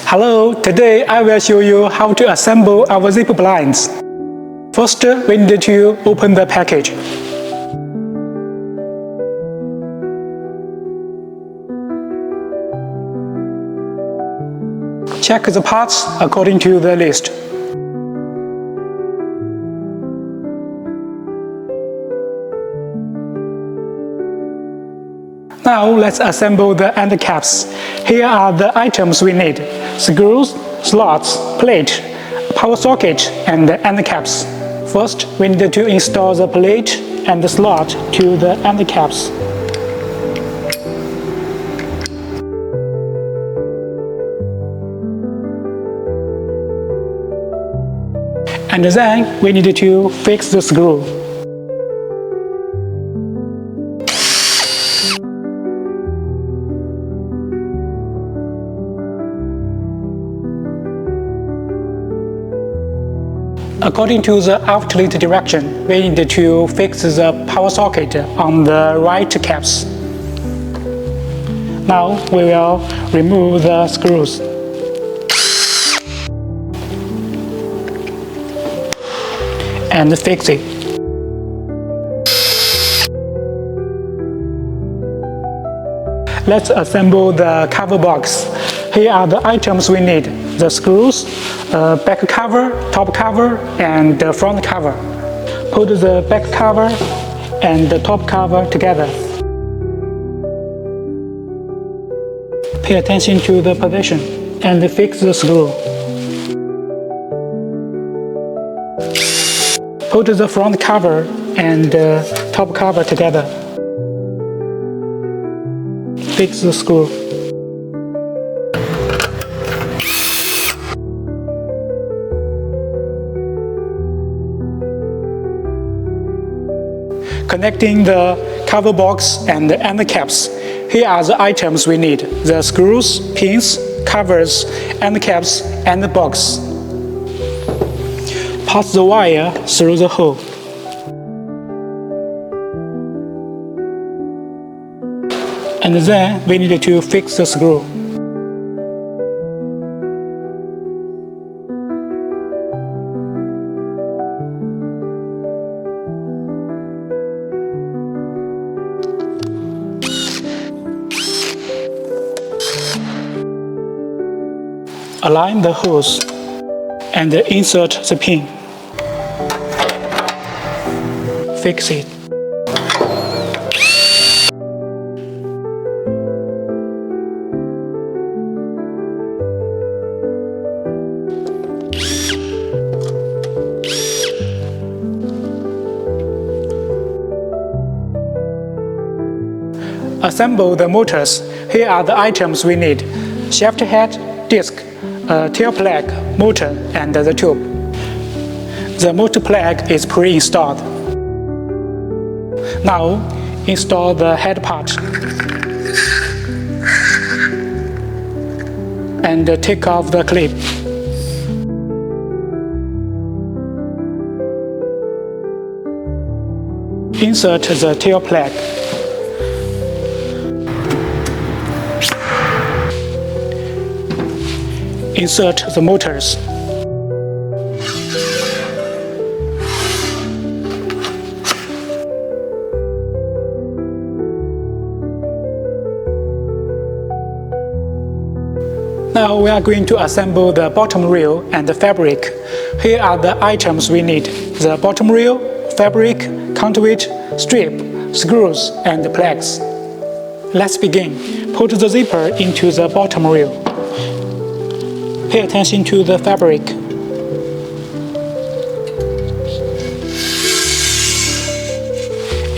Hello, today I will show you how to assemble our zipper blinds. First, we need to open the package. Check the parts according to the list. Now let's assemble the end caps. Here are the items we need: screws, slots, plate, power socket, and the end caps. First, we need to install the plate and the slot to the end caps. And then we need to fix the screw. According to the outlet direction, we need to fix the power socket on the right caps. Now we will remove the screws. And fix it. Let's assemble the cover box. Here are the items we need: the screws, back cover, top cover, and the front cover. Put the back cover and the top cover together. Pay attention to the position and fix the screw. Put the front cover and top cover together. Fix the screw. Connecting the cover box and the end caps. Here are the items we need: the screws, pins, covers, end caps, and the box. Pass the wire through the hole. And then we need to fix the screw. Align the holes and insert the pin. Fix it. Assemble the motors. Here are the items we need: shaft head, disc, tail plug, motor, and the tube. The motor plug is pre-installed. Now, install the head part and take off the clip. Insert the tail plug. Insert the motors. Now we are going to assemble the bottom rail and the fabric. Here are the items we need: the bottom rail, fabric, conduit, strip, screws, and plugs. Let's begin. Put the zipper into the bottom rail. Pay attention to the fabric.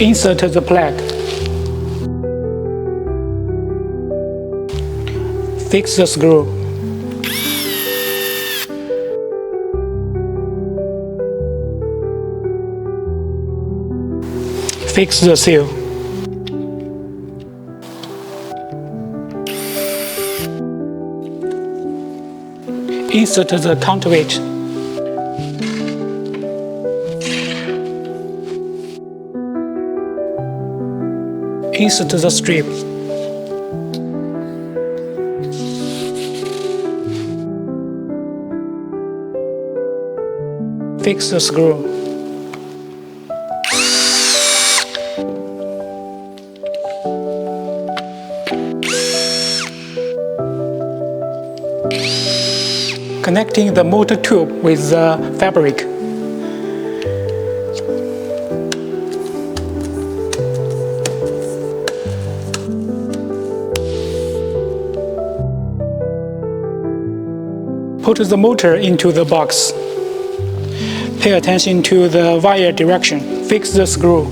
Insert the plug. Fix the screw. Fix the seal. Insert the conduit. Insert the strip. Fix the screw. Connecting the motor tube with the fabric. Put the motor into the box. Pay attention to the wire direction. Fix the screw.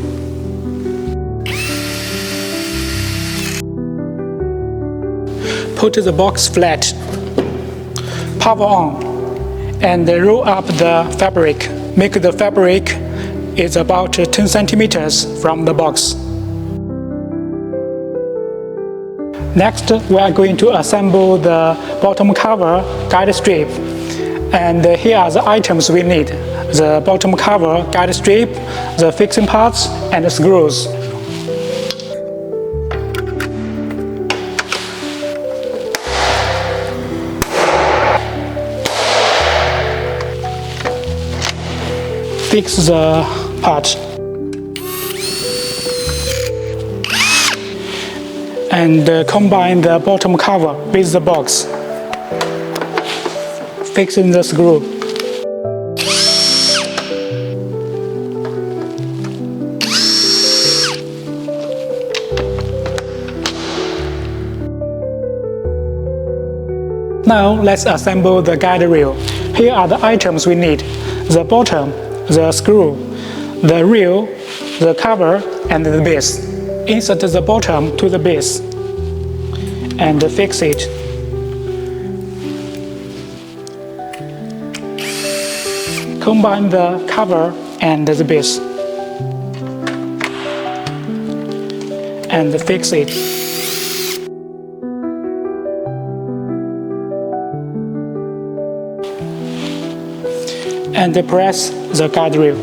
Put the box flat. Power on and roll up the fabric. Make the fabric is about 10 centimeters from the box. Next, we are going to assemble the bottom cover guide strip. And here are the items we need: the bottom cover guide strip, the fixing parts, and the screws. Fix the part. And combine the bottom cover with the box. Fixing the screw. Now let's assemble the guide rail. Here are the items we need: the bottom, the screw, the rail, the cover, and the base. Insert the bottom to the base and fix it. Combine the cover and the base and fix it. And press the guide rail.